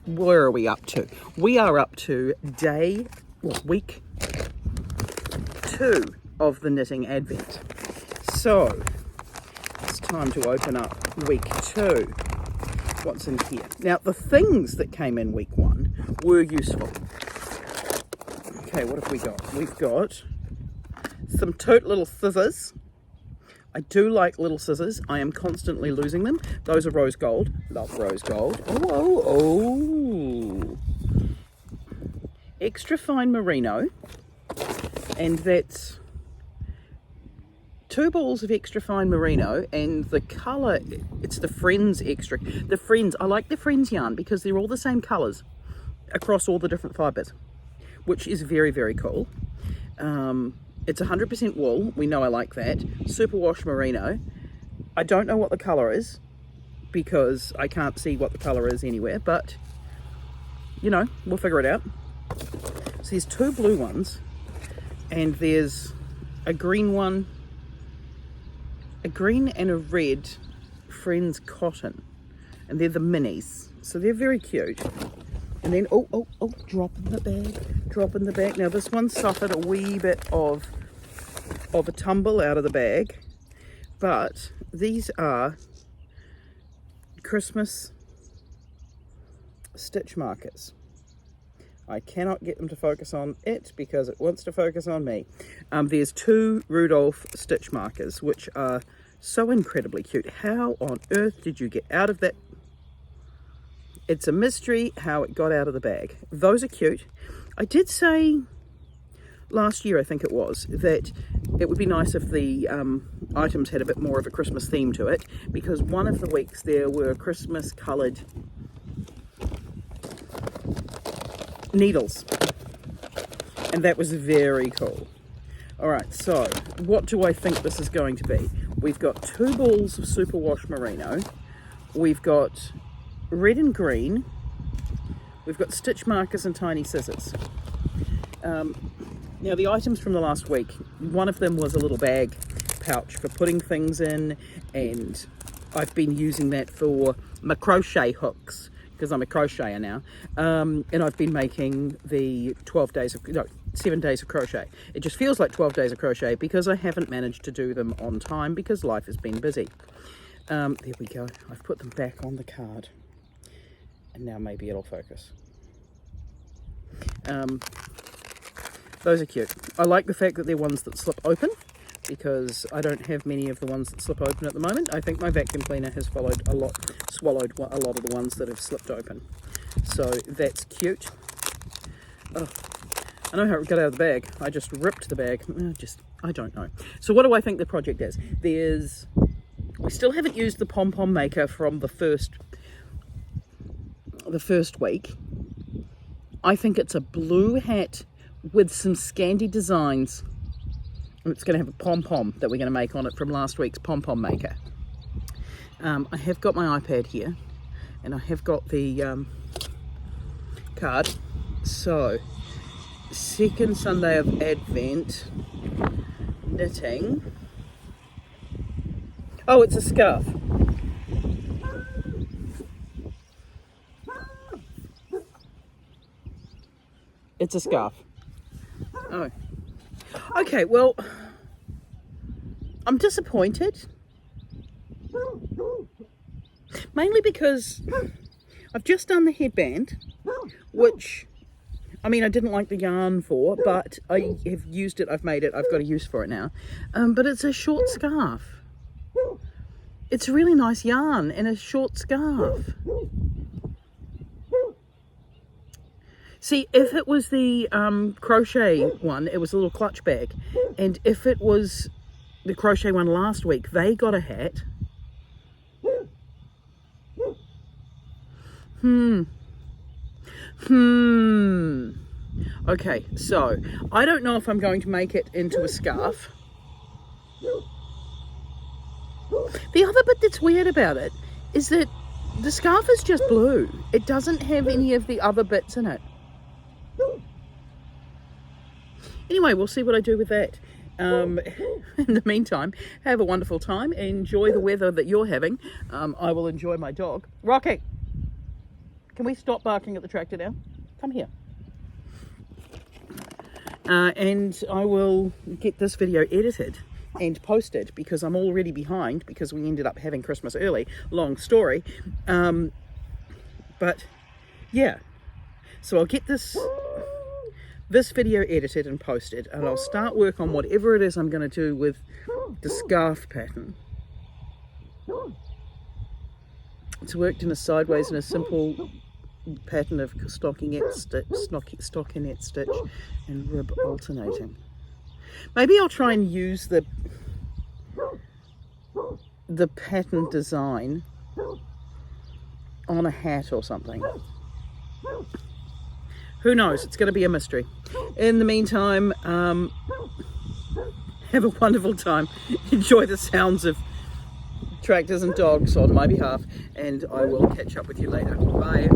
where are we up to? We are up to week 2 of the Knitting Advent. So it's time to open up week 2. What's in here? Now, the things that came in week 1 were useful. Okay, what have we got? We've got some tote little scissors. I do like little scissors. I am constantly losing them. Those are rose gold. Love rose gold. Oh. Extra fine merino. And that's 2 balls of extra fine merino, and the colour, it's the Friends extra. The Friends, I like the Friends yarn because they're all the same colours across all the different fibres, which is very, very cool. It's 100% wool. We know I like that. Superwash merino. I don't know what the colour is because I can't see what the colour is anywhere, but you know, we'll figure it out. So there's 2 blue ones, and there's a green one, a green and a red Friends cotton, and they're the minis, so they're very cute. And then drop in the bag. Now this one suffered a wee bit of a tumble out of the bag, but these are Christmas stitch markers. I cannot get them to focus on it because it wants to focus on me. There's 2 Rudolph stitch markers, which are so incredibly cute. How on earth did you get out of that? It's a mystery how it got out of the bag. Those are cute. I did say last year, I think it was, that it would be nice if the items had a bit more of a Christmas theme to it, because one of the weeks there were Christmas coloured needles, and that was very cool. All right, so what do I think this is going to be? We've got 2 balls of superwash merino. We've got red and green. We've got stitch markers and tiny scissors. Now the items from the last week, one of them was a little bag pouch for putting things in, and I've been using that for my crochet hooks because I'm a crocheter now, and I've been making the 7 days of crochet. It just feels like 12 days of crochet because I haven't managed to do them on time because life has been busy. There we go. I've put them back on the card, and now maybe it'll focus. Those are cute. I like the fact that they're ones that slip open because I don't have many of the ones that slip open at the moment. I think my vacuum cleaner has swallowed a lot of the ones that have slipped open. So that's cute. Oh, I know how it got out of the bag. I just ripped the bag. I don't know. So what do I think the project is? We still haven't used the pom-pom maker from the first week. I think it's a blue hat with some Scandi designs, and it's going to have a pom-pom that we're going to make on it from last week's pom-pom maker. I have got my iPad here, and I have got the card. So, second Sunday of Advent, knitting. Oh, it's a scarf. It's a scarf. Oh. Okay, well, I'm disappointed. Mainly because I've just done the headband, which, I mean, I didn't like the yarn for, but I have used it, I've made it, I've got a use for it now. But it's a short scarf. It's a really nice yarn and a short scarf. See, if it was the crochet one, it was a little clutch bag. And if it was the crochet one last week, they got a hat. Okay, so I don't know if I'm going to make it into a scarf. The other bit that's weird about it is that the scarf is just blue. It doesn't have any of the other bits in it. Anyway, we'll see what I do with that. In the meantime, have a wonderful time. Enjoy the weather that you're having. I will enjoy my dog. Rocky, Can we stop barking at the tractor now? Come here. And I will get this video edited and posted because I'm already behind because we ended up having Christmas early. Long story. But yeah, so I'll get this video edited and posted, and I'll start work on whatever it is I'm going to do with the scarf pattern. It's worked in a sideways and a simple pattern of stockinette stitch and rib alternating. Maybe I'll try and use the pattern design on a hat or something. Who knows? It's going to be a mystery. In the meantime, have a wonderful time. Enjoy the sounds of tractors and dogs on my behalf, and I will catch up with you later. Bye.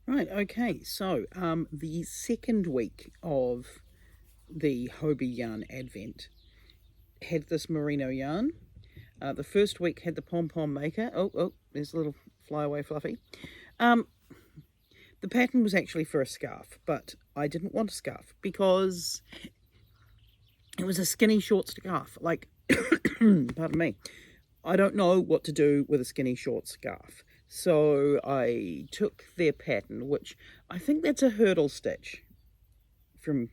Right, okay, so the second week of the Hobbii yarn advent had this merino yarn. The first week had the pom-pom maker. Oh, there's a little flyaway fluffy. The pattern was actually for a scarf, but I didn't want a scarf because it was a skinny short scarf. Like, pardon me, I don't know what to do with a skinny short scarf. So I took their pattern, which I think that's a hurdle stitch from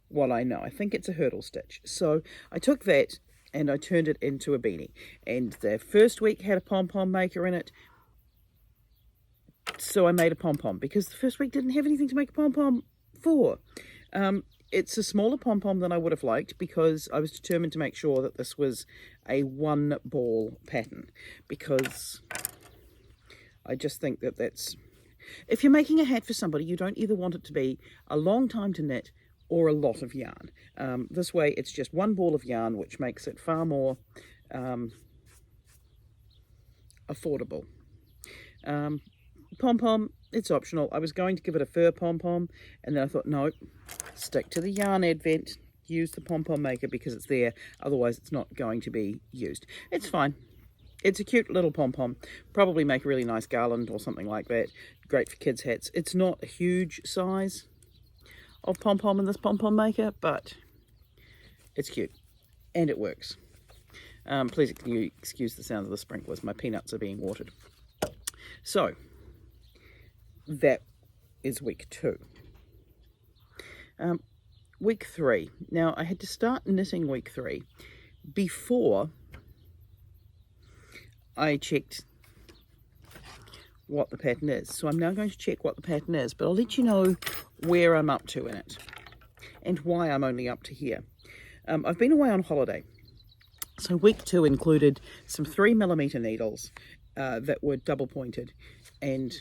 what I know. I think it's a hurdle stitch. So I took that and I turned it into a beanie. And the first week had a pom-pom maker in it. So I made a pom-pom because the first week didn't have anything to make a pom-pom for. It's a smaller pom-pom than I would have liked because I was determined to make sure that this was a one ball pattern, because I just think that that's, if you're making a hat for somebody, you don't either want it to be a long time to knit or a lot of yarn. This way it's just one ball of yarn, which makes it far more affordable. Pom-pom, it's optional. I was going to give it a fur pom-pom, and then I thought, no, stick to the yarn advent, use the pom-pom maker because it's there, otherwise it's not going to be used. It's fine. It's a cute little pom-pom. Probably make a really nice garland or something like that. Great for kids' hats. It's not a huge size of pom-pom in this pom-pom maker, but it's cute and it works. Please excuse the sound of the sprinklers. My peanuts are being watered. So that is week 2. Week 3. Now I had to start knitting week 3 before I checked what the pattern is. So I'm now going to check what the pattern is, but I'll let you know where I'm up to in it and why I'm only up to here. I've been away on holiday. So week 2 included some 3mm needles that were double pointed and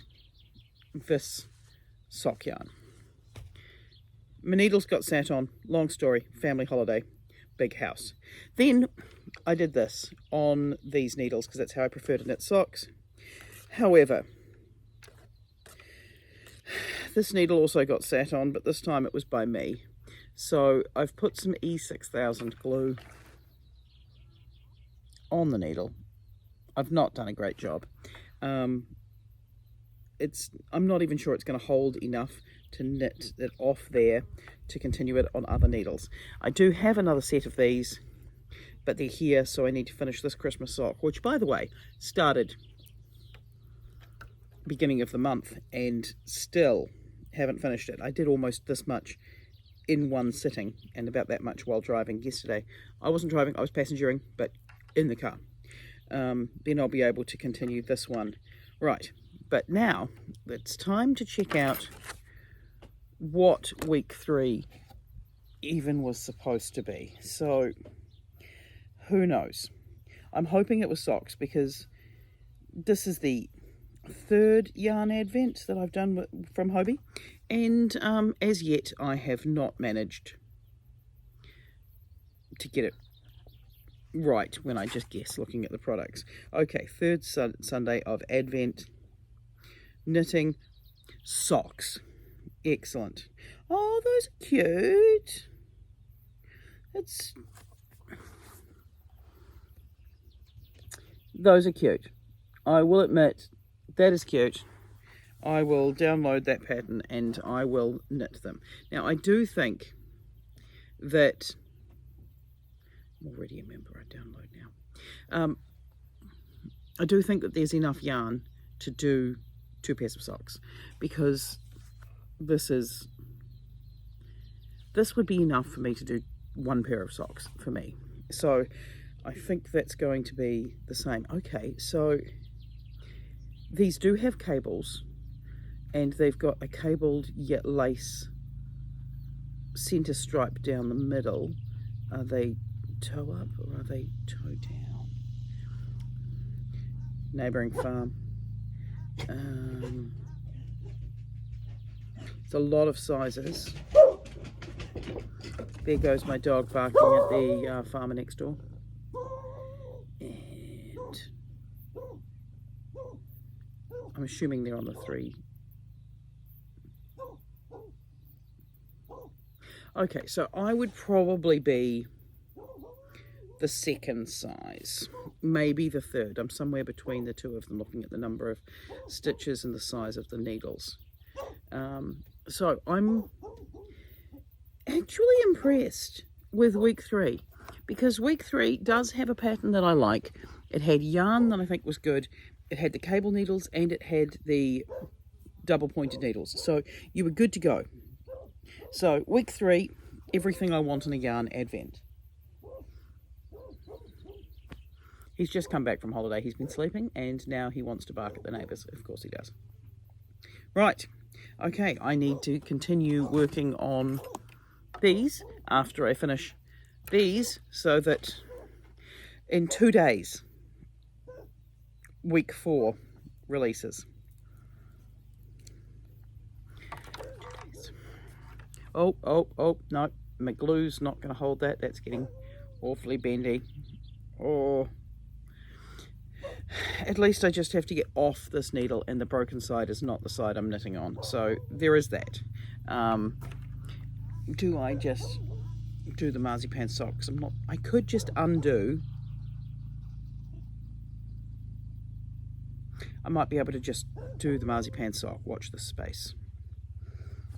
this sock yarn. My needles got sat on, long story, family holiday, big house. Then I did this on these needles because that's how I prefer to knit socks. However, this needle also got sat on, but this time it was by me. So I've put some E6000 glue on the needle. I've not done a great job. I'm not even sure it's going to hold enough to knit it off there to continue it on other needles. I do have another set of these, but they're here, so I need to finish this Christmas sock, which, by the way, started beginning of the month and still haven't finished it. I did almost this much in one sitting and about that much while driving yesterday. I wasn't driving, I was passengering, but in the car. Then I'll be able to continue this one. Right, but now it's time to check out what week 3 even was supposed to be. So who knows? I'm hoping it was socks because this is the 3rd yarn advent that I've done from Hobbii, and as yet I have not managed to get it right when I just guess looking at the products. Okay, 3rd Sunday of Advent, knitting socks. Excellent. Oh, those are cute. Those are cute. I will admit, that is cute. I will download that pattern and I will knit them. Now, I do think that, I'm already a member, I download now. I do think that there's enough yarn to do 2 pairs of socks, because this would be enough for me to do 1 pair of socks for me. So I think that's going to be the same. Okay, so these do have cables, and they've got a cabled yet lace center stripe down the middle. Are they toe up or are they toe down? Neighbouring farm. It's a lot of sizes. There goes my dog barking at the farmer next door. And I'm assuming they're on the 3 Okay, so I would probably be the second size, maybe the third. I'm somewhere between the two of them, looking at the number of stitches and the size of the needles. So I'm actually impressed with week 3, because week 3 does have a pattern that I like. It had yarn that I think was good. It had the cable needles and it had the double pointed needles. So you were good to go. So week 3, everything I want in a yarn advent. He's just come back from holiday. He's been sleeping and now he wants to bark at the neighbours. Of course he does. Right. Okay, I need to continue working on these after I finish these, so that in 2 days, week 4 releases. Oh, no, my glue's not going to hold that. That's getting awfully bendy. Oh, at least I just have to get off this needle, and the broken side is not the side I'm knitting on. So there is that. Do I just do the marzipan socks? I could just undo. I might be able to just do the marzipan sock. Watch this space.